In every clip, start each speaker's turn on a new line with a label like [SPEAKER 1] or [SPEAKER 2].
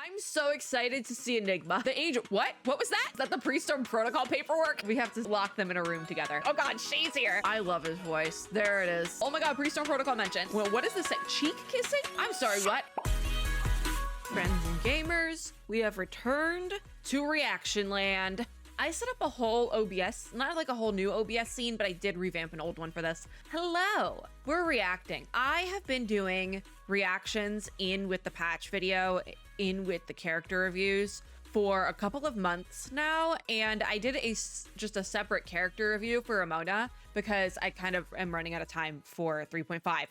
[SPEAKER 1] I'm so excited to see Enigma. The angel, what? What was that? Is that the Priestone Protocol paperwork? We have to lock them in a room together. Oh God, Shay's here. I love his voice. There it is. Oh my God, Priestone Protocol mentioned. Well, what is this? Cheek kissing? I'm sorry, what? Friends and gamers, we have returned to Reaction Land. I set up a whole OBS, not like a whole new OBS scene, but I did revamp an old one for this. Hello, we're reacting. I have been doing reactions in with the patch video, in with the character reviews for a couple of months now, and I did just a separate character review for Ramona because I kind of am running out of time for 3.5.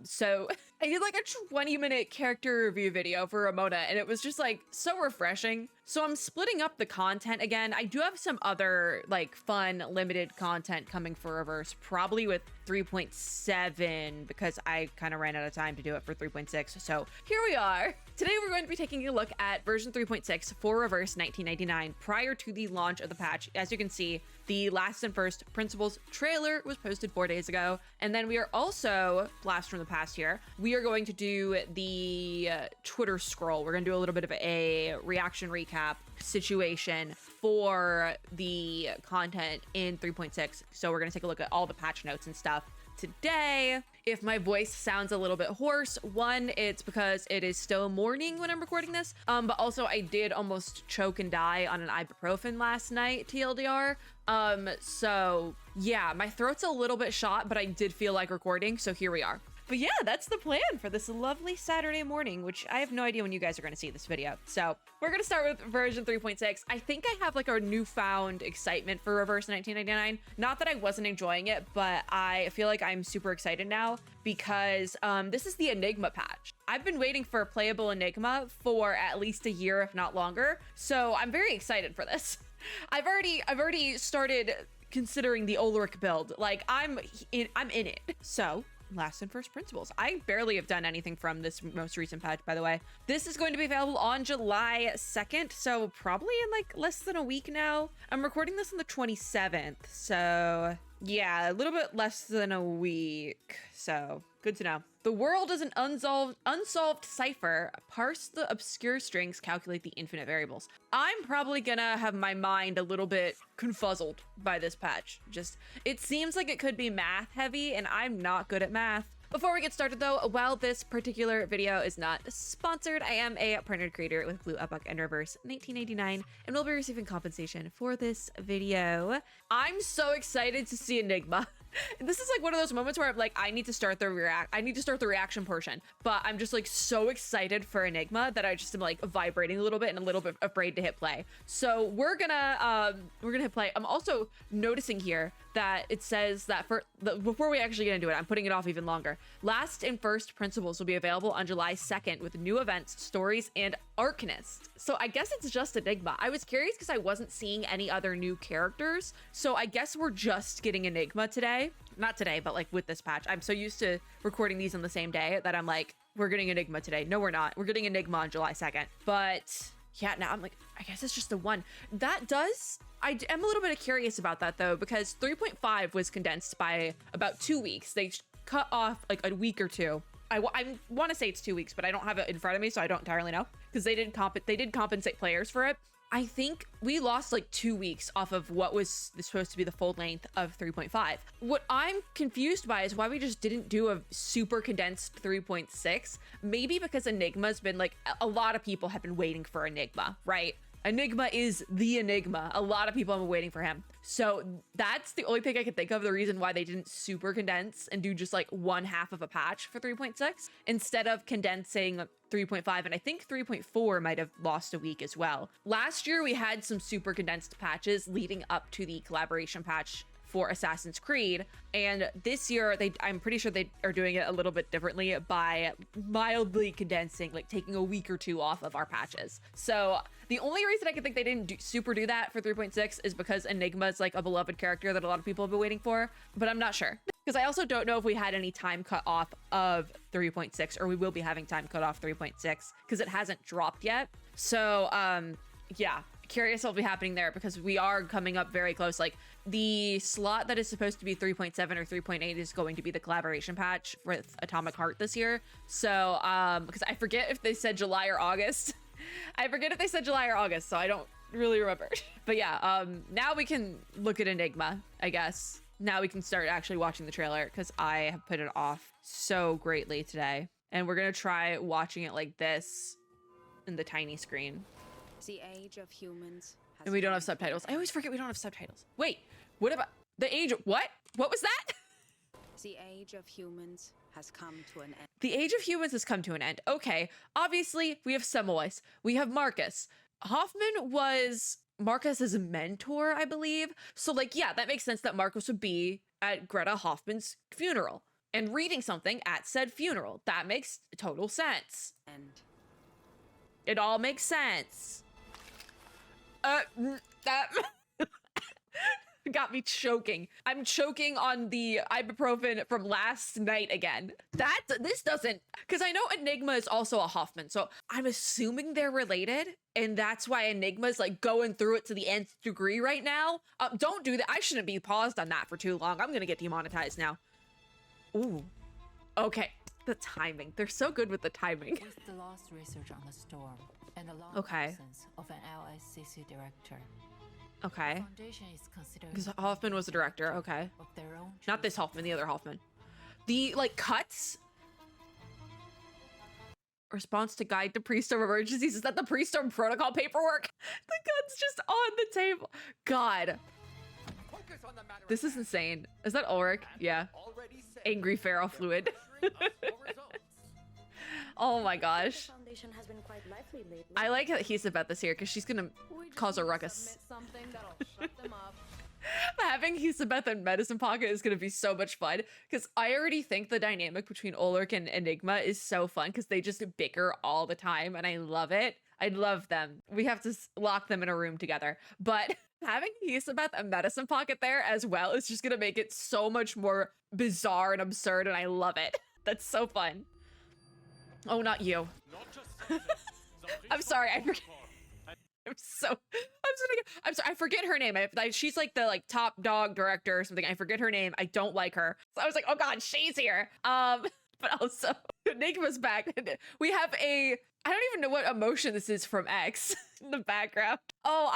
[SPEAKER 1] So I did like a 20-minute character review video for Ramona, and it was just like so refreshing. So I'm splitting up the content again. I do have some other like fun limited content coming for Reverse, probably with 3.7 because I kind of ran out of time to do it for 3.6. So here we are. Today we're going to be taking a look at version 3.6 for Reverse 1999 prior to the launch of the patch. As you can see, the last and first Principles trailer was posted 4 days ago. And then we are also, blast from the past here, we are going to do the Twitter scroll. We're going to do a little bit of a reaction recap situation for the content in 3.6. So we're going to take a look at all the patch notes and stuff today. If my voice sounds a little bit hoarse, one, it's because it is still morning when I'm recording this, but also I did almost choke and die on an ibuprofen last night, TLDR. So yeah, my throat's a little bit shot, but I did feel like recording, so here we are. But yeah, that's the plan for this lovely Saturday morning, which I have no idea when you guys are going to see this video. So we're going to start with version 3.6. I think I have like a newfound excitement for Reverse 1999. Not that I wasn't enjoying it, but I feel like I'm super excited now because this is the Enigma patch. I've been waiting for a playable Enigma for at least a year, if not longer. So I'm very excited for this. I've already started considering the Ulrich build. Like I'm in it. So last and first Principles. I barely have done anything from this most recent patch, by the way. This is going to be available on July 2nd, so probably in like less than a week now. I'm recording this on the 27th, so yeah, a little bit less than a week, so good to know. The world is an unsolved cipher. Parse the obscure strings, calculate the infinite variables. I'm probably gonna have my mind a little bit confuzzled by this patch. It seems like it could be math heavy, and I'm not good at math. Before we get started though, while this particular video is not sponsored, I am a partnered creator with Blue Epoch and Reverse 1989 and will be receiving compensation for this video. I'm so excited to see Enigma. This is like one of those moments where I'm like, I need to start the reaction portion, but I'm just like so excited for Enigma that I just am like vibrating a little bit and a little bit afraid to hit play. So we're gonna hit play. I'm also noticing here that it says that before we actually get into it, I'm putting it off even longer. Last and first Principles will be available on July 2nd with new events, stories, and Arcanist. So I guess it's just Enigma. I was curious because I wasn't seeing any other new characters. So I guess we're just getting Enigma today. Not today, but like with this patch. I'm so used to recording these on the same day that I'm like, we're getting Enigma today. No, we're not. We're getting Enigma on July 2nd. But yeah, now I'm like, I guess it's just the one. I am a little bit curious about that though, because 3.5 was condensed by about 2 weeks. They cut off like a week or two. I want to say it's 2 weeks, but I don't have it in front of me, so I don't entirely know because they did compensate players for it. I think we lost like 2 weeks off of what was supposed to be the full length of 3.5. What I'm confused by is why we just didn't do a super condensed 3.6. Maybe because Enigma's been like, a lot of people have been waiting for Enigma, right? Enigma is the Enigma. A lot of people have been waiting for him. So that's the only thing I could think of, the reason why they didn't super condense and do just like one half of a patch for 3.6 instead of condensing 3.5. And I think 3.4 might have lost a week as well. Last year, we had some super condensed patches leading up to the collaboration patch for Assassin's Creed. And this year, I'm pretty sure they are doing it a little bit differently by mildly condensing, like taking a week or two off of our patches. So the only reason I can think they didn't do that for 3.6 is because Enigma is like a beloved character that a lot of people have been waiting for, but I'm not sure. Because I also don't know if we had any time cut off of 3.6, or we will be having time cut off 3.6 because it hasn't dropped yet. So yeah, curious what'll be happening there because we are coming up very close. Like the slot that is supposed to be 3.7 or 3.8 is going to be the collaboration patch with Atomic Heart this year. So because I forget if they said July or August. I forget if they said July or August, so I don't really remember. But yeah, now we can look at Enigma, I guess. Now we can start actually watching the trailer because I have put it off so greatly today. And we're gonna try watching it like this in the tiny screen.
[SPEAKER 2] The age of humans.
[SPEAKER 1] And we don't have subtitles. I always forget we don't have subtitles. Wait, what about the age of what? What was that?
[SPEAKER 2] The age of humans has come to an end.
[SPEAKER 1] The age of humans has come to an end. Okay, obviously we have Semmelweis. We have Marcus. Hoffman was Marcus's mentor, I believe. So like, yeah, that makes sense that Marcus would be at Greta Hoffman's funeral and reading something at said funeral. That makes total sense.
[SPEAKER 2] And
[SPEAKER 1] it all makes sense. That got me choking. I'm choking on the ibuprofen from last night again. This doesn't, because I know Enigma is also a Hoffman, so I'm assuming they're related, and that's why Enigma's like going through it to the nth degree right now. Don't do that. I shouldn't be paused on that for too long. I'm gonna get demonetized now. Ooh. Okay. The timing. They're so good with the timing.
[SPEAKER 3] With the lost research on the storm and the long absence of an LSCC director.
[SPEAKER 1] Okay.
[SPEAKER 3] The foundation is considering
[SPEAKER 1] Because Hoffman was the director. Okay.
[SPEAKER 3] of their own
[SPEAKER 1] Not this Hoffman, the other Hoffman. The like cuts. Response to guide to Prieststorm emergencies. Is that the Prieststorm protocol paperwork? The gun's just on the table. God. This is insane. Is that Ulrich? Yeah. Angry feral fluid. Oh my gosh. I like that he's about this here because she's gonna cause a ruckus. Having Hisabeth and Medicine Pocket is gonna be so much fun because I already think the dynamic between Ulrich and Enigma is so fun because they just bicker all the time and I love it. I love them. We have to lock them in a room together. But having Hisabeth and Medicine Pocket there as well is just gonna make it so much more bizarre and absurd and I love it. That's so fun. Oh, not you. I'm sorry, I forget. I'm sorry, I forget her name. She's like the top dog director or something. I forget her name. I don't like her. So I was like, oh god, she's here. But also Enigma's back. We have I don't even know what emotion this is from X in the background. Oh,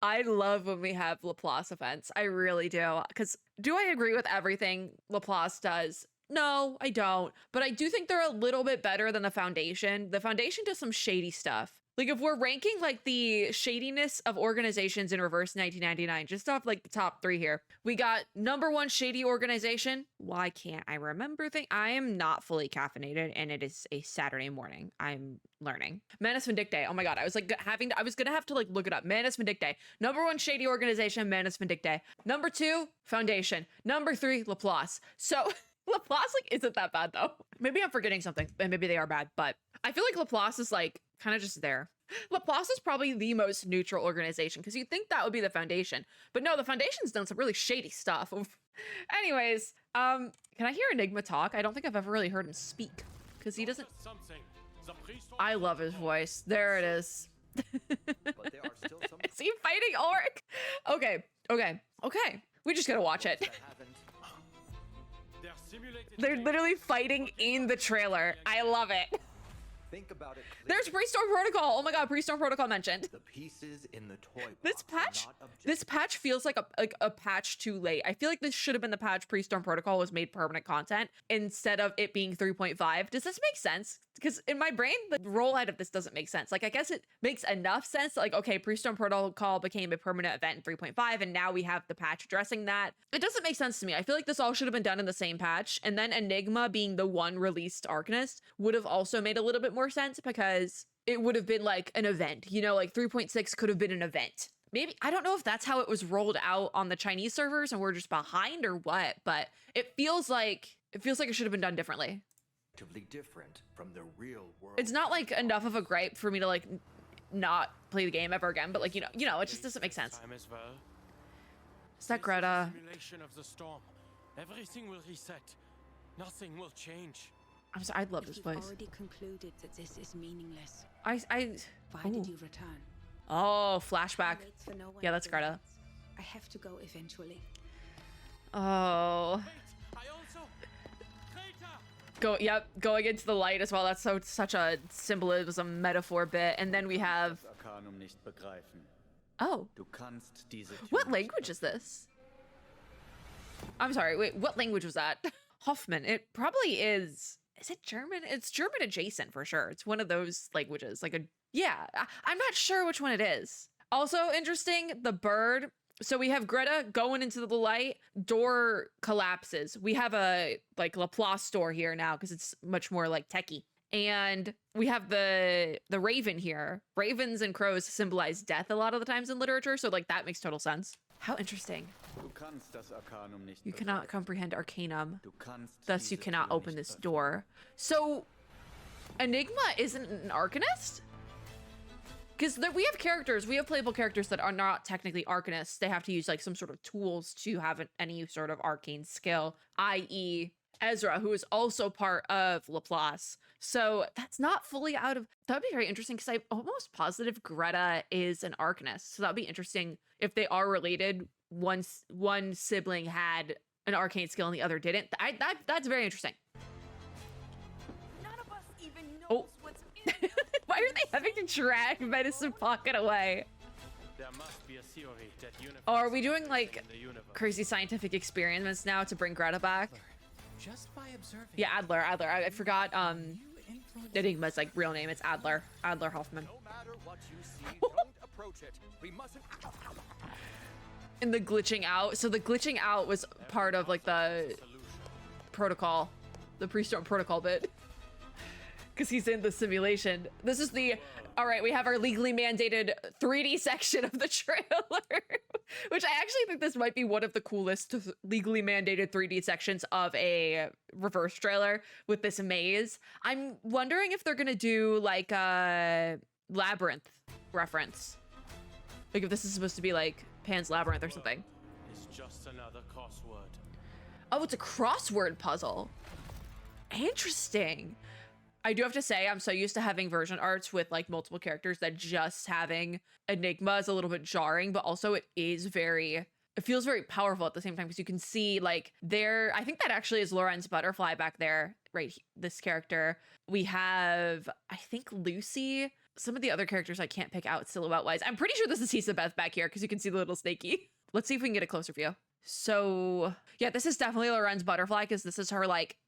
[SPEAKER 1] I love when we have Laplace events. I really do. Because do I agree with everything Laplace does? No, I don't. But I do think they're a little bit better than the Foundation. The Foundation does some shady stuff. Like if we're ranking like the shadiness of organizations in reverse 1999, just off like the top 3 here, we got #1 shady organization. Why can't I remember things? I am not fully caffeinated and it is a Saturday morning. I'm learning. Manus Vindictae. Oh my god, I was like I was gonna have to like look it up. Manus Vindictae. #1 shady organization, Manus Vindictae. #2, Foundation. #3, Laplace. So Laplace like isn't that bad though. Maybe I'm forgetting something and maybe they are bad, but I feel like Laplace is like kind of just there. Laplace is probably the most neutral organization because you'd think that would be the Foundation, but no, the Foundation's done some really shady stuff. Anyways, can I hear Enigma talk? I don't think I've ever really heard him speak because he doesn't. I love his voice. There it is. Is he fighting Ulrich? Okay. We just gotta watch it. They're literally fighting in the trailer. I love it.
[SPEAKER 4] Think about it.
[SPEAKER 1] There's Prieststorm Protocol. Oh my god, Prieststorm Protocol mentioned.
[SPEAKER 4] The pieces in the toy
[SPEAKER 1] This patch feels like a patch too late. I feel like this should have been the patch Prieststorm Protocol was made permanent content instead of it being 3.5. Does this make sense? Because in my brain, the rollout of this doesn't make sense. Like, I guess it makes enough sense. Like, okay, Prieststorm Protocol became a permanent event in 3.5, and now we have the patch addressing that. It doesn't make sense to me. I feel like this all should have been done in the same patch, and then Enigma being the one released Arcanist would have also made a little bit more sense because it would have been like an event. You know, like 3.6 could have been an event. Maybe, I don't know if that's how it was rolled out on the Chinese servers and we're just behind or what, but it feels like it should have been done differently.
[SPEAKER 4] Different from the real world.
[SPEAKER 1] It's not like enough of a gripe for me to like not play the game ever again, but like you know, it just doesn't make sense. Is that Greta?
[SPEAKER 5] Simulation of the storm. Everything will reset. Nothing will change.
[SPEAKER 1] I'm sorry, I love this voice.
[SPEAKER 2] You've already concluded that this is meaningless.
[SPEAKER 1] Why
[SPEAKER 2] did you return?
[SPEAKER 1] Oh, flashback. Yeah, that's Greta.
[SPEAKER 2] I have to go eventually.
[SPEAKER 1] Oh.
[SPEAKER 5] I also. Traitor!
[SPEAKER 1] Going into the light as well. That's such a symbolism metaphor bit. And then we have, oh, what language is this? I'm sorry, wait, what language was that? Hoffman, it probably is it German? It's German adjacent for sure. It's one of those languages, like I'm not sure which one it is. Also interesting, the bird. So we have Greta going into the light, door collapses. We have a Laplace door here now because it's much more like techie. And we have the raven here. Ravens and crows symbolize death a lot of the times in literature, so that makes total sense. How interesting. You cannot comprehend Arcanum, thus you cannot open this door. So Enigma isn't an Arcanist? Because we have playable characters that are not technically Arcanists. They have to use some sort of tools to have any sort of arcane skill, i.e. Ezra, who is also part of Laplace. So that's not fully out of... That would be very interesting because I'm almost positive Greta is an Arcanist. So that would be interesting if they are related. One sibling had an arcane skill and the other didn't. That's very interesting.
[SPEAKER 2] None of us even knows what's in
[SPEAKER 1] Why are they having to drag Medicine Pocket away?
[SPEAKER 5] There must be a theory that
[SPEAKER 1] Oh, are we doing crazy scientific experiments now to bring Greta back?
[SPEAKER 6] Just by observing.
[SPEAKER 1] Yeah, Adler. I forgot Enigma's real name. It's Adler Hoffman.
[SPEAKER 4] No matter what you see, don't approach it. We mustn't.
[SPEAKER 1] And the glitching out. So the glitching out was part of the protocol, the pre-storm protocol bit. Because he's in the simulation. This is all right, we have our legally mandated 3D section of the trailer, which I actually think this might be one of the coolest legally mandated 3D sections of a reverse trailer with this maze. I'm wondering if they're going to do a Labyrinth reference. If this is supposed to be Pan's Labyrinth or something.
[SPEAKER 5] It's just another crossword.
[SPEAKER 1] Oh, it's a crossword puzzle. Interesting. I do have to say, I'm so used to having version arts with multiple characters that just having Enigma is a little bit jarring, but also it feels very powerful at the same time because you can see I think that actually is Lorenz Butterfly back there, right? This character. We have, I think, Lucy. Some of the other characters I can't pick out silhouette wise. I'm pretty sure this is Hisa Beth back here because you can see the little snaky. Let's see if we can get a closer view. So yeah, this is definitely Lorenz Butterfly because this is her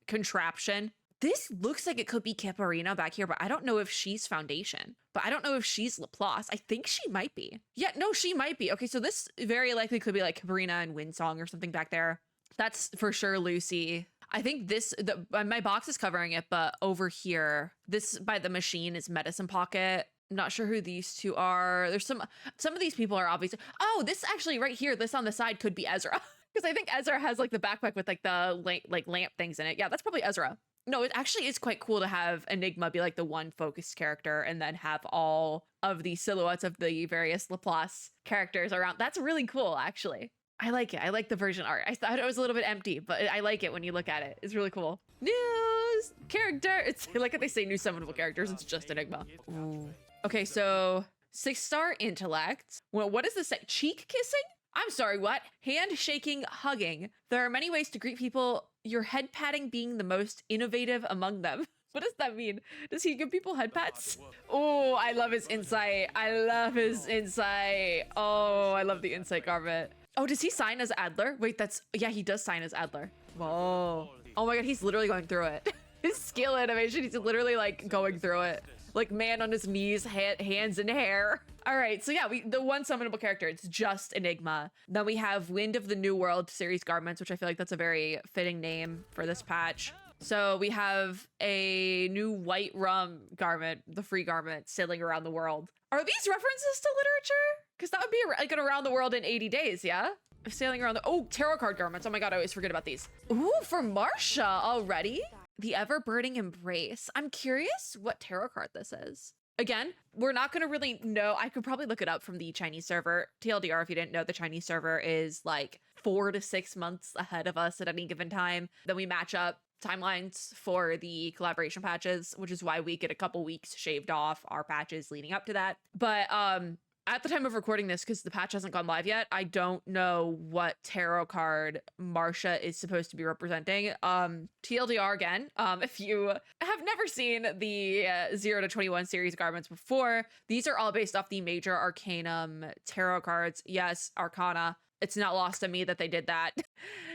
[SPEAKER 1] contraption. This looks like it could be Caparina back here, but I don't know if she's Foundation. But I don't know if she's Laplace. I think she might be. Yeah, no, she might be. Okay, so this very likely could be Caparina and Windsong or something back there. That's for sure Lucy. I think my box is covering it, but over here, this by the machine is Medicine Pocket. I'm not sure who these two are. There's some of these people are obviously... Oh, this actually right here, this on the side could be Ezra. Because I think Ezra has the backpack with the lamp things in it. Yeah, that's probably Ezra. No, it actually is quite cool to have Enigma be the one focused character and then have all of the silhouettes of the various Laplace characters around. That's really cool, actually. I like it. I like the version art. I thought it was a little bit empty, but I like it when you look at it. It's really cool. News character. It's like if they say new summonable characters, it's just Enigma. Ooh. Okay, so 6-star intellect. Well, what is this? Cheek kissing? I'm sorry, what? Handshaking, hugging. There are many ways to greet people, your head patting being the most innovative among them. What does that mean? Does he give people head pats? Oh, I love his insight. I love his insight. Oh, I love the insight garment. Oh, does he sign as Adler? Wait, yeah, he does sign as Adler. Whoa. Oh my god, he's literally going through it. His skill animation, he's literally going through it. Man on his knees, hands in hair. All right, so yeah, the one summonable character, it's just Enigma. Then we have Wind of the New World series garments, which I feel like that's a very fitting name for this patch. So we have a new white rum garment, the free garment, sailing around the world. Are these references to literature? Because that would be an around the world in 80 days, yeah? Sailing around tarot card garments. Oh my god, I always forget about these. Ooh, for Marcia already? The Ever-Burning Embrace. I'm curious what tarot card this is. Again, we're not going to really know. I could probably look it up from the Chinese server. TLDR, if you didn't know, the Chinese server is 4 to 6 months ahead of us at any given time. Then we match up timelines for the collaboration patches, which is why we get a couple weeks shaved off our patches leading up to that. But at the time of recording this, because the patch hasn't gone live yet, I don't know what tarot card Marcia is supposed to be representing. TLDR again, if you have never seen the 0 to 21 series garments before, these are all based off the Major Arcanum tarot cards. Yes, Arcana. It's not lost on me that they did that.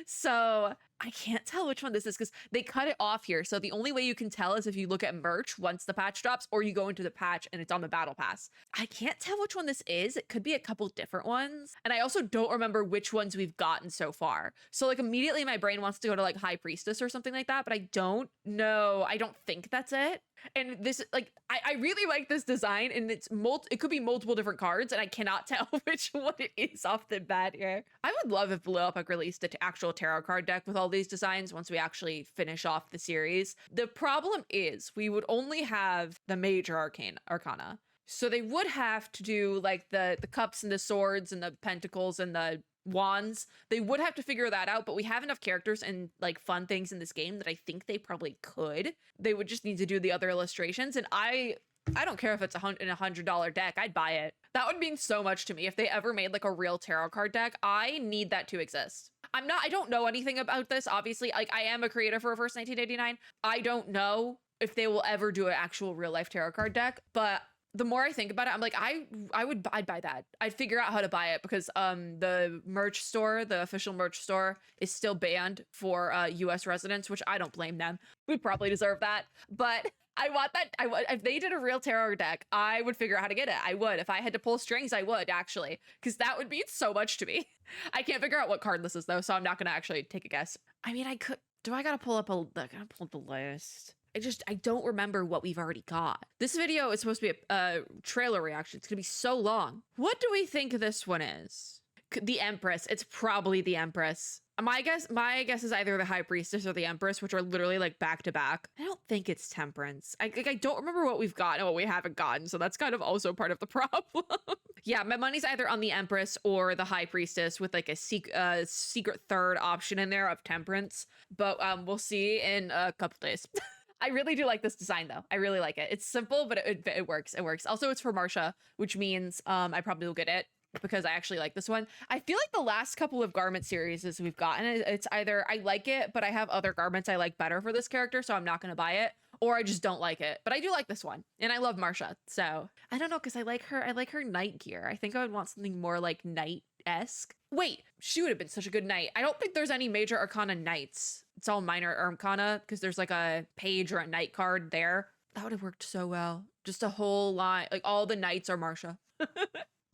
[SPEAKER 1] So I can't tell which one this is because they cut it off here. So the only way you can tell is if you look at merch once the patch drops, or you go into the patch and it's on the battle pass. I can't tell which one this is. It could be a couple different ones. And I also don't remember which ones we've gotten so far. So like immediately my brain wants to go to like High Priestess or something like that, but I don't know. I don't think that's it. And this, like, I really like this design, and it could be multiple different cards, and I cannot tell which one it is off the bat here. I would love if Blue Epic released an actual tarot card deck with all these designs once we actually finish off the series. The problem is we would only have the Major Arcana. So they would have to do like the cups and the swords and the pentacles and the wands. They would have to figure that out, but we have enough characters and like fun things in this game that I think they probably could. They would just need to do the other illustrations, and I don't care if it's in a $100 deck. I'd buy it. That would mean so much to me if they ever made like a real tarot card deck. I need that to exist. I don't know anything about this. Obviously, like I am a creator for Reverse 1989. I don't know if they will ever do an actual real life tarot card deck, but the more I think about it, I'm like, I'd buy that. I'd figure out how to buy it because the merch store, the official merch store, is still banned for US residents, which I don't blame them. We probably deserve that. But I want that. If they did a real tarot deck, I would figure out how to get it. I would. If I had to pull strings, I would actually, because that would mean so much to me. I can't figure out what card this is though, so I'm not gonna actually take a guess. I mean, I could. Do I gotta pull up I gotta pull up the list? I don't remember what we've already got. This video is supposed to be a trailer reaction. It's gonna be so long. What do we think this one is? The Empress. It's probably the Empress. My guess is either the High Priestess or the Empress, which are literally like back to back. I don't think it's Temperance. I don't remember what we've gotten and what we haven't gotten, so that's kind of also part of the problem. Yeah, my money's either on the Empress or the High Priestess with like a secret third option in there of Temperance, but we'll see in a couple days. I really do like this design though. I really like it. It's simple, but it works. It works. Also, it's for Marcia, which means I probably will get it because I actually like this one. I feel like the last couple of garment series we've gotten, it's either I like it, but I have other garments I like better for this character, so I'm not going to buy it, or I just don't like it. But I do like this one, and I love Marcia, so I don't know, because I like her knight gear. I think I would want something more like knight-esque. Wait, she would have been such a good knight. I don't think there's any Major Arcana knights. It's all Minor Arcana because there's like a page or a knight card there. That would have worked so well. Just a whole line, like all the knights are Marcia.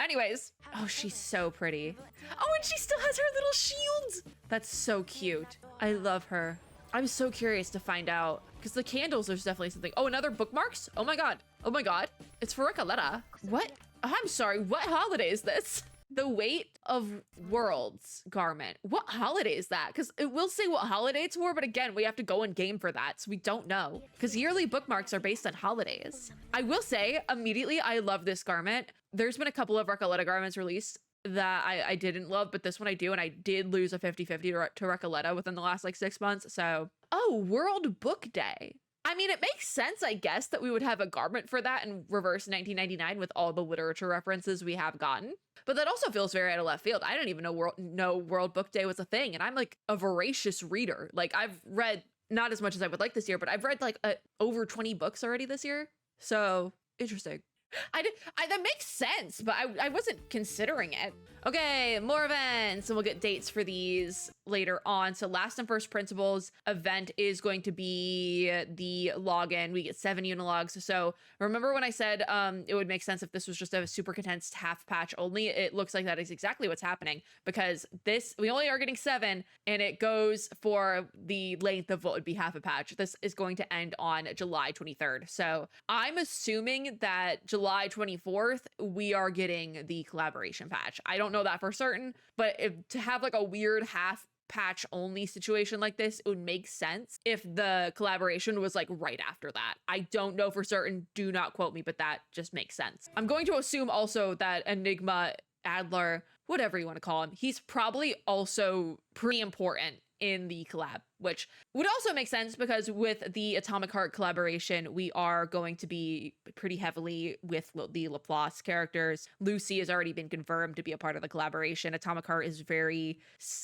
[SPEAKER 1] Anyways, oh, she's so pretty. Oh, and she still has her little shields. That's so cute. I love her. I'm so curious to find out because the candles, there's definitely something. Oh, another bookmarks? Oh my God. Oh my God. It's for Recoleta. What? I'm sorry. What holiday is this? The Weight of Worlds garment. What holiday is that? Because it will say what holiday it's for, but again, we have to go in game for that, so we don't know. Because yearly bookmarks are based on holidays. I will say, immediately, I love this garment. There's been a couple of Recoleta garments released that I didn't love, but this one I do, and I did lose a 50-50 to Recoleta within the last like 6 months, so. Oh, World Book Day. I mean, it makes sense, I guess, that we would have a garment for that in Reverse 1999 with all the literature references we have gotten. But that also feels very out of left field. I didn't even know World Book Day was a thing, and I'm like a voracious reader. Like I've read not as much as I would like this year, but I've read like over 20 books already this year. So interesting. That makes sense, but I wasn't considering it. Okay, more events, and we'll get dates for these later on. So Last and First Principles event is going to be the login. We get 7 unilogs. So remember when I said it would make sense if this was just a super condensed half patch only? It looks like that is exactly what's happening because we only are getting 7 and it goes for the length of what would be half a patch. This is going to end on July 23rd. So I'm assuming that July 24th, we are getting the collaboration patch. I don't know that for certain, but to have like a weird half patch only situation like this, it would make sense if the collaboration was like right after that. I don't know for certain, do not quote me, but that just makes sense. I'm going to assume also that Enigma, Adler, whatever you want to call him, he's probably also pretty important in the collab which would also make sense because with the Atomic Heart collaboration, we are going to be pretty heavily with the Laplace characters. Lucy has already been confirmed to be a part of the collaboration. Atomic Heart is very,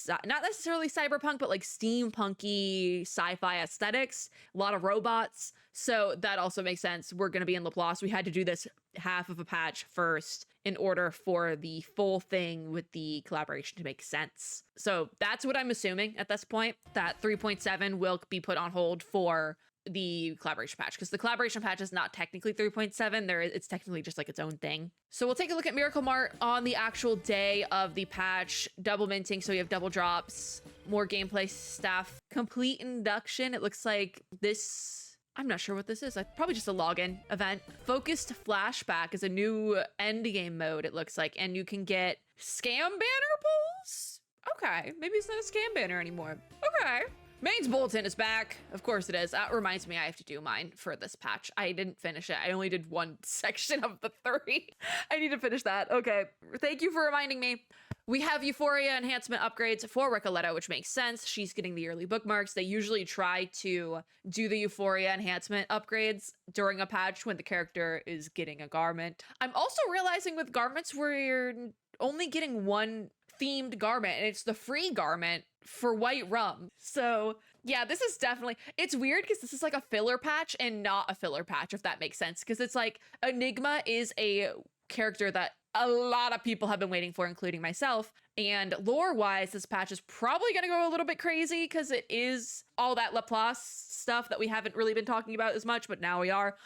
[SPEAKER 1] not necessarily cyberpunk, but like steampunky sci-fi aesthetics, a lot of robots. So that also makes sense. We're going to be in Laplace. We had to do this half of a patch first in order for the full thing with the collaboration to make sense. So that's what I'm assuming at this point, that 3.7 will be put on hold for the collaboration patch, because the collaboration patch is not technically 3.7. It's technically just like its own thing. So we'll take a look at Miracle Mart on the actual day of the patch. Double minting, so you have double drops, more gameplay stuff, complete induction. It looks like this, I'm not sure what this is. Probably just a login event. Focused flashback is a new end game mode, it looks like, and you can get scam banner pulls. Okay, maybe it's not a scam banner anymore. Okay. Main's bulletin is back. Of course it is. That reminds me I have to do mine for this patch. I didn't finish it. I only did one section of the 3. I need to finish that. Okay. Thank you for reminding me. We have Euphoria enhancement upgrades for Recoleta, which makes sense. She's getting the early bookmarks. They usually try to do the Euphoria enhancement upgrades during a patch when the character is getting a garment. I'm also realizing with garments, we're only getting one themed garment, and it's the free garment for White Rum. So yeah, this is definitely, it's weird because this is like a filler patch and not a filler patch, if that makes sense. Because it's like Enigma is a character that a lot of people have been waiting for, including myself. And lore-wise, this patch is probably going to go a little bit crazy because it is all that Laplace stuff that we haven't really been talking about as much, but now we are.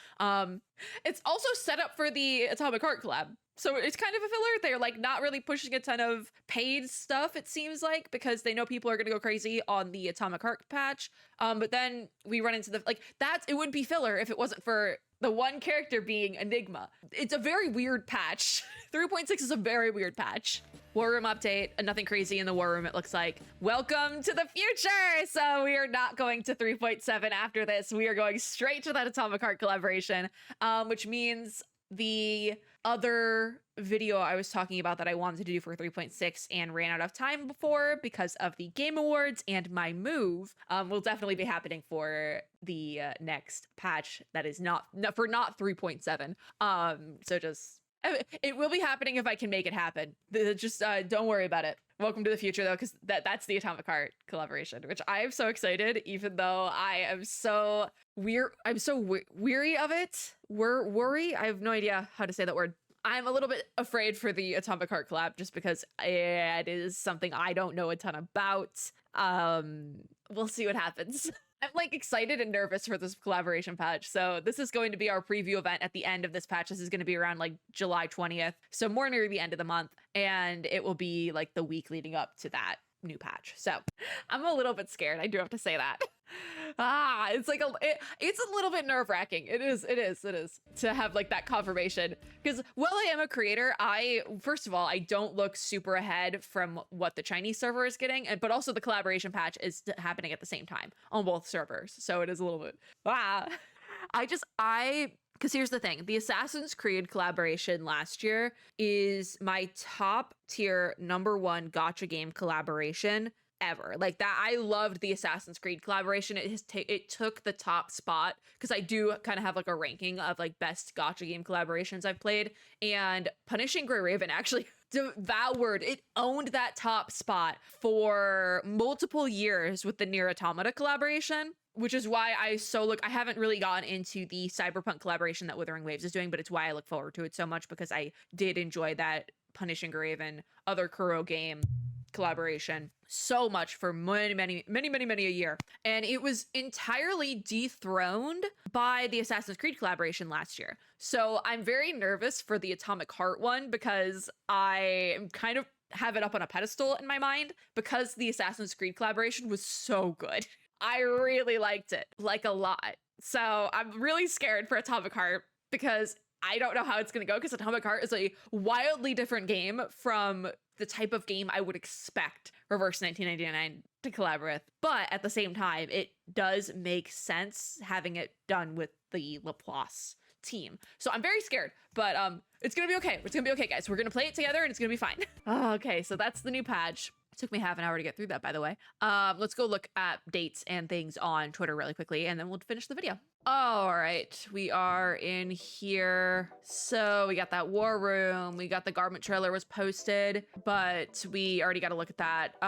[SPEAKER 1] It's also set up for the Atomic Heart collab. So it's kind of a filler. They're like not really pushing a ton of paid stuff, it seems like, because they know people are going to go crazy on the Atomic Heart patch. But then we run into the, like, it would be filler if it wasn't for the one character being Enigma. It's a very weird patch. 3.6 is a very weird patch. War Room update, nothing crazy in the War Room, it looks like. Welcome to the future! So we are not going to 3.7 after this. We are going straight to that Atomic Heart collaboration, which means the other video I was talking about that I wanted to do for 3.6 and ran out of time before because of the Game Awards and my move will definitely be happening for the next patch that is not 3.7. So just, it will be happening if I can make it happen. Just don't worry about it. Welcome to the future though, because that's the Atomic Heart collaboration, which I am so excited, even though I am so weary of it. Worry? I have no idea how to say that word. I'm a little bit afraid for the Atomic Heart collab just because it is something I don't know a ton about. We'll see what happens. I'm like excited and nervous for this collaboration patch. So this is going to be our preview event at the end of this patch. This is going to be around like July 20th. So more near the end of the month. And it will be like the week leading up to that new patch. So I'm a little bit scared. I do have to say that. It's like it's a little bit nerve-wracking. It is to have like that confirmation, because while I am a creator, first of all, I don't look super ahead from what the Chinese server is getting, but also the collaboration patch is happening at the same time on both servers, so it is a little bit because here's the thing, the Assassin's Creed collaboration last year is my top tier #1 gacha game collaboration ever. Like that, I loved the Assassin's Creed collaboration. It took the top spot because I do kind of have like a ranking of like best gacha game collaborations I've played, and Punishing Grey Raven actually devoured it, owned that top spot for multiple years with the Nier Automata collaboration, which is why I haven't really gotten into the Cyberpunk collaboration that Withering Waves is doing, but it's why I look forward to it so much, because I did enjoy that Punishing Grey Raven other Kuro game collaboration so much for many a year, and it was entirely dethroned by the Assassin's Creed collaboration last year. So I'm very nervous for the Atomic Heart one, because I kind of have it up on a pedestal in my mind because the Assassin's Creed collaboration was so good. I really liked it, like a lot. So I'm really scared for Atomic Heart because I don't know how it's going to go, because Atomic Heart is a wildly different game from the type of game I would expect Reverse 1999 to collaborate with. But at the same time, it does make sense having it done with the Laplace team. So I'm very scared, but it's going to be okay. It's going to be okay, guys. We're going to play it together and it's going to be fine. Okay, so that's the new patch. Took me half an hour to get through that, by the way. Let's go look at dates and things on Twitter really quickly, and then we'll finish the video. All right, we are in here. So we got that war room. We got the garment trailer was posted, but we already got to look at that.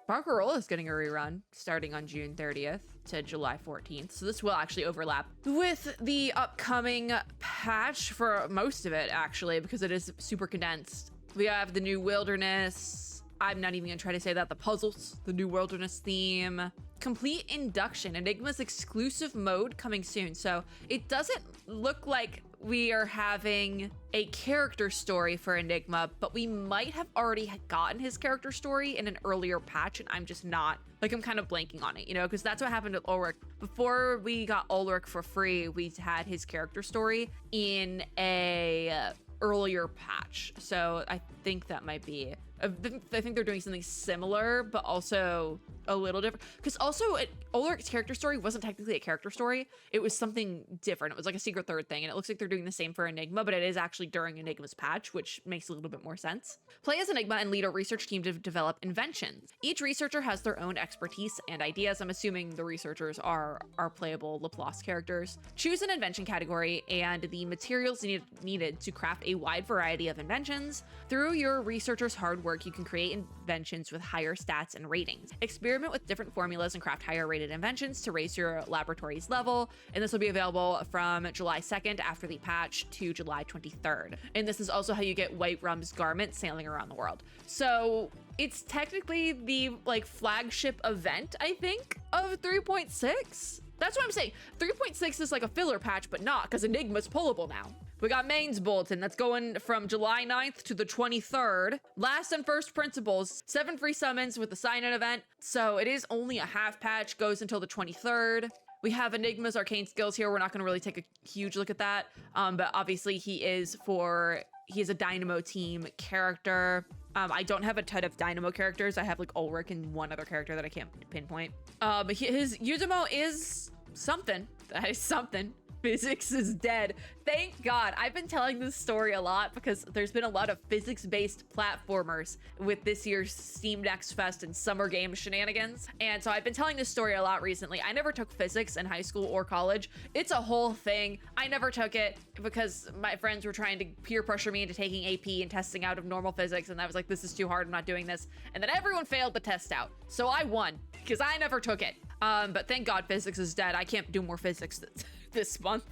[SPEAKER 1] Barcarola is getting a rerun starting on June 30th to July 14th. So this will actually overlap with the upcoming patch for most of it, actually, because it is super condensed. We have the new wilderness. I'm not even gonna try to say that. The puzzles, the new wilderness theme, complete induction, Enigma's exclusive mode coming soon. So it doesn't look like we are having a character story for Enigma, but we might have already gotten his character story in an earlier patch, and I'm just not, like, I'm kind of blanking on it, you know, because that's what happened with Ulrich. Before we got Ulrich for free, we had his character story in a earlier patch. So I think that might be, I think they're doing something similar, but also a little different. Because also Ulrich's character story wasn't technically a character story. It was something different. It was like a secret third thing. And it looks like they're doing the same for Enigma, but it is actually during Enigma's patch, which makes a little bit more sense. Play as Enigma and lead a research team to develop inventions. Each researcher has their own expertise and ideas. I'm assuming the researchers are playable Laplace characters. Choose an invention category and the materials needed to craft a wide variety of inventions. Through your researchers' hard work, you can create inventions with higher stats and ratings. Experiment with different formulas and craft higher rated inventions to raise your laboratory's level. And this will be available from July 2nd after the patch to July 23rd. And this is also how you get White Rum's garment sailing around the world. So it's technically the like flagship event, I think, of 3.6. That's what I'm saying. 3.6 is like a filler patch, but not, because Enigma's pullable now. We got Main's Bulletin. That's going from July 9th to the 23rd. Last and first principles. 7 free summons with the sign-in event. So it is only a half patch. Goes until the 23rd. We have Enigma's arcane skills here. We're not going to really take a huge look at that. But obviously he is a Dynamo team character. I don't have a ton of Dynamo characters. I have like Ulrich and one other character that I can't pinpoint. But his Yuzumo is something. That is something. Physics is dead. Thank God. I've been telling this story a lot because there's been a lot of physics-based platformers with this year's Steam Next Fest and Summer Game shenanigans. And so I've been telling this story a lot recently. I never took physics in high school or college. It's a whole thing. I never took it because my friends were trying to peer pressure me into taking AP and testing out of normal physics. And I was like, this is too hard. I'm not doing this. And then everyone failed the test out. So I won because I never took it. But thank God physics is dead. I can't do more physics this month.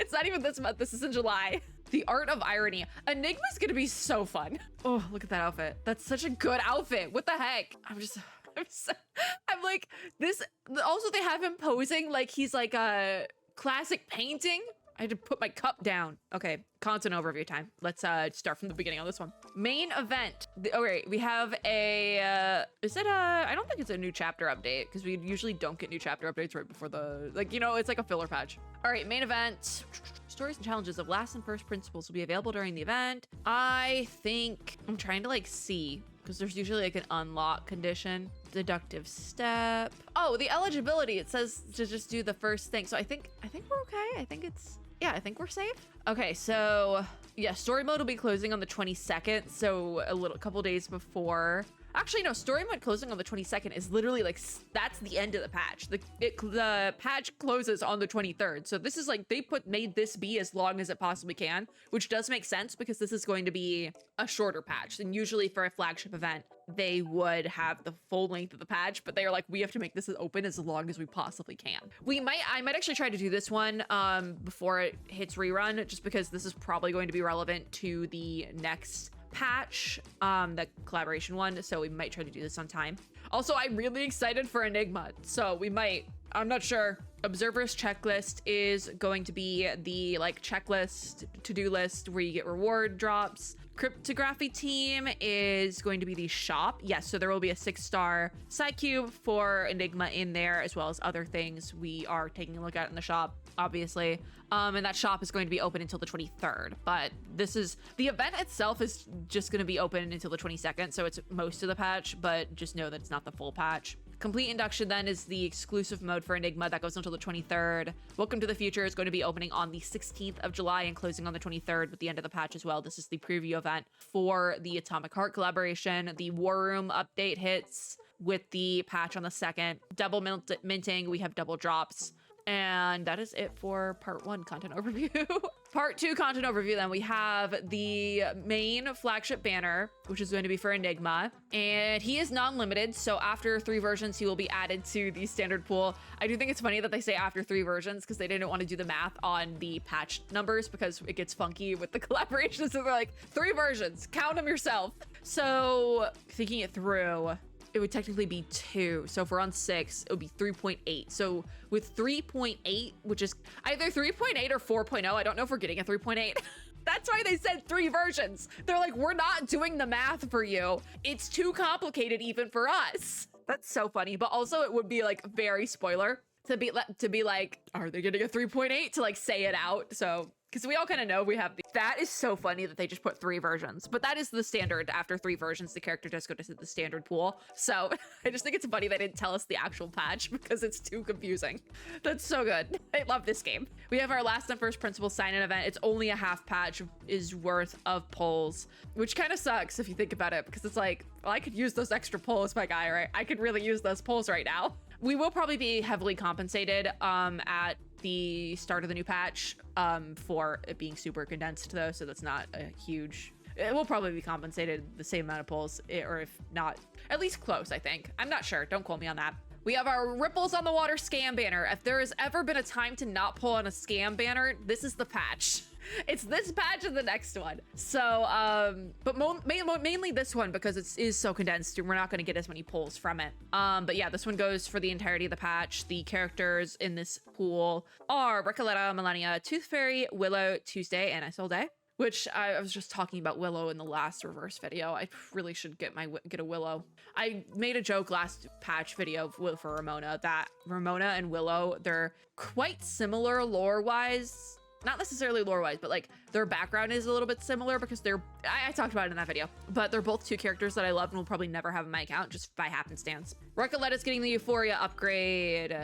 [SPEAKER 1] It's not even this month. This is in July. The Art of Irony. Enigma's gonna be so fun. Oh, look at that outfit. That's such a good outfit. What the heck? I'm like, this. Also, they have him posing like he's like a classic painting. I had to put my cup down. Okay, content overview time. Let's start from the beginning on this one. Main event. Okay, we have a, I don't think it's a new chapter update because we usually don't get new chapter updates right before the, like, you know, it's like a filler patch. All right, main event. Stories and challenges of last and first principles will be available during the event. I think, I'm trying to like see, because there's usually like an unlock condition. Deductive step. Oh, the eligibility, it says to just do the first thing. So I think we're okay. I think we're safe. Okay, so yeah, story mode will be closing on the 22nd. So a couple days before. Actually, no, story mode closing on the 22nd is literally like, that's the end of the patch. The patch closes on the 23rd. So this is like, they made this be as long as it possibly can, which does make sense because this is going to be a shorter patch. And usually for a flagship event, they would have the full length of the patch, but they are like, we have to make this as open as long as we possibly can. I might actually try to do this one before it hits rerun, just because this is probably going to be relevant to the next patch, the collaboration one, so we might try to do this on time. Also, I'm really excited for Enigma, so we might, I'm not sure. Observer's checklist is going to be the like checklist to-do list where you get reward drops. Cryptography team is going to be the shop. Yes, so there will be a 6-star side cube for Enigma in there, as well as other things we are taking a look at in the shop, obviously. And that shop is going to be open until the 23rd, but the event itself is just going to be open until the 22nd, so it's most of the patch, but just know that it's not the full patch. Complete Induction then is the exclusive mode for Enigma that goes until the 23rd. Welcome to the Future is going to be opening on the 16th of July and closing on the 23rd with the end of the patch as well. This is the preview event for the Atomic Heart collaboration. The War Room update hits with the patch on the 2nd. Double minting, we have double drops. And that is it for part 1 content overview. Part 2 content overview, then we have the main flagship banner, which is going to be for Enigma, and he is non-limited, so after 3 versions he will be added to the standard pool. I do think it's funny that they say after 3 versions because they didn't want to do the math on the patch numbers because it gets funky with the collaborations, so they're like 3 versions, count them yourself. So thinking it through, it would technically be 2. So if we're on 6, it would be 3.8. So with 3.8, which is either 3.8 or 4.0, I don't know if we're getting a 3.8. That's why they said 3 versions. They're like, we're not doing the math for you. It's too complicated even for us. That's so funny. But also it would be like very spoiler to be like, are they getting a 3.8 to like say it out? So because we all kind of know we have that is so funny that they just put 3 versions, but that is the standard. After 3 versions, the character does go to the standard pool. So I just think it's funny they didn't tell us the actual patch because it's too confusing. That's so good. I love this game. We have our last and first principle sign-in event. It's only a half patch is worth of polls, which kind of sucks if you think about it, because it's like, well, I could use those extra polls, my guy, right? I could really use those polls right now. We will probably be heavily compensated at the start of the new patch for it being super condensed though, so that's not a huge, it will probably be compensated the same amount of polls, or if not, at least close, I think. I'm not sure, don't quote me on that. We have our Ripples on the Water scam banner. If there has ever been a time to not pull on a scam banner, this is the patch. It's this patch and the next one. So, but mainly this one because it is so condensed and we're not going to get as many pulls from it. But yeah, this one goes for the entirety of the patch. The characters in this pool are Recoletta, Millennia, Tooth Fairy, Willow, Tuesday, and Isolde. Which I was just talking about Willow in the last reverse video. I really should get a Willow. I made a joke last patch video for Ramona that Ramona and Willow, they're quite similar lore-wise. Not necessarily lore-wise, but like their background is a little bit similar because I talked about it in that video, but they're both 2 characters that I love and will probably never have in my account just by happenstance. Recoletta's getting the Euphoria upgrade.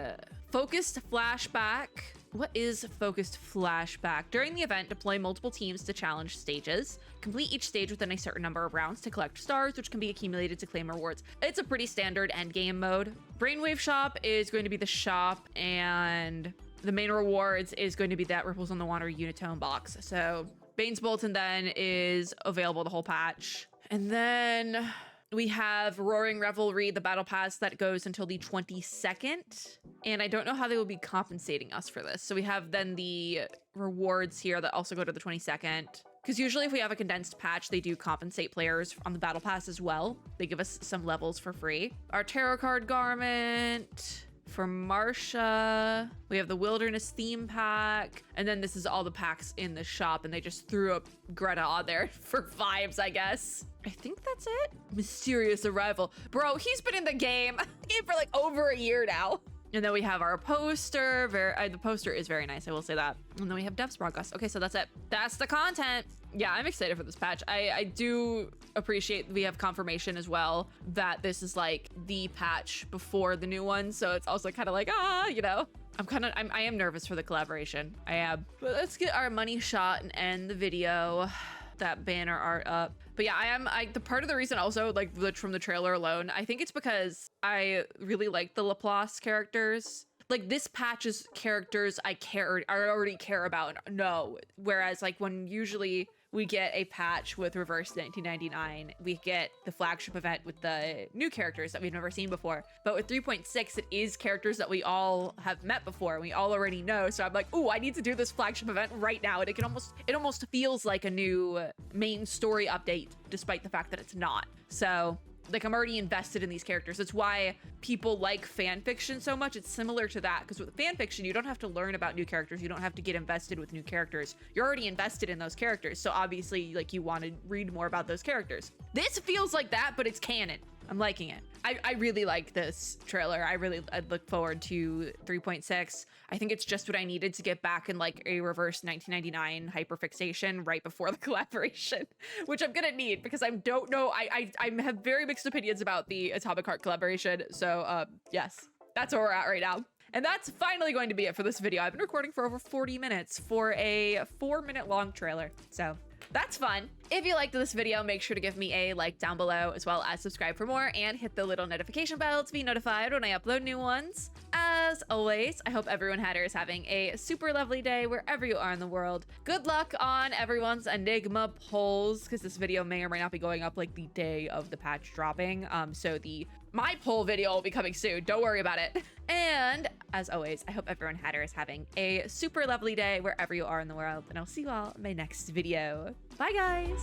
[SPEAKER 1] Focused Flashback. What is Focused Flashback? During the event, deploy multiple teams to challenge stages. Complete each stage within a certain number of rounds to collect stars, which can be accumulated to claim rewards. It's a pretty standard endgame mode. Brainwave Shop is going to be the shop, and the main rewards is going to be that Ripples on the Water Unitone box. So Bane's Bulletin then is available the whole patch. And then we have Roaring Revelry, the battle pass that goes until the 22nd. And I don't know how they will be compensating us for this. So we have then the rewards here that also go to the 22nd. Because usually if we have a condensed patch, they do compensate players on the battle pass as well. They give us some levels for free. Our tarot card garment. For Marsha, we have the Wilderness theme pack, and then this is all the packs in the shop, and they just threw up Greta on there for vibes, I guess. I think that's it. Mysterious Arrival. Bro, he's been in the game for like over a year now. And then we have our poster. The poster is very nice, I will say that. And then we have Dev's broadcast. Okay, so that's it. That's the content. Yeah, I'm excited for this patch. I do appreciate we have confirmation as well that this is like the patch before the new one. So it's also kind of like, you know, I am nervous for the collaboration. I am. But let's get our money shot and end the video. That banner art up. But yeah, the part of the reason also, like from the trailer alone, I think it's because I really like the Laplace characters. Like this patch's characters I already care about. No, whereas like when usually we get a patch with Reverse 1999, we get the flagship event with the new characters that we've never seen before. But with 3.6, it is characters that we all have met before. We all already know. So I'm like, ooh, I need to do this flagship event right now. And it almost feels like a new main story update, despite the fact that it's not. So like I'm already invested in these characters. That's why people like fan fiction so much. It's similar to that, because with fan fiction, you don't have to learn about new characters. You don't have to get invested with new characters. You're already invested in those characters. So obviously like you want to read more about those characters. This feels like that, but it's canon. I'm liking it. I really like this trailer. I look forward to 3.6. I think it's just what I needed to get back in like a reverse 1999 hyperfixation right before the collaboration, which I'm gonna need because I don't know. I have very mixed opinions about the Atomic Heart collaboration. So yes, that's where we're at right now. And that's finally going to be it for this video. I've been recording for over 40 minutes for a 4-minute long trailer. So that's fun. If you liked this video, make sure to give me a like down below, as well as subscribe for more and hit the little notification bell to be notified when I upload new ones. As always, I hope everyone here is having a super lovely day wherever you are in the world. Good luck on everyone's Enigma polls, because this video may or may not be going up like the day of the patch dropping. So my poll video will be coming soon. Don't worry about it. And as always, I hope everyone here is having a super lovely day wherever you are in the world. And I'll see you all in my next video. Bye, guys.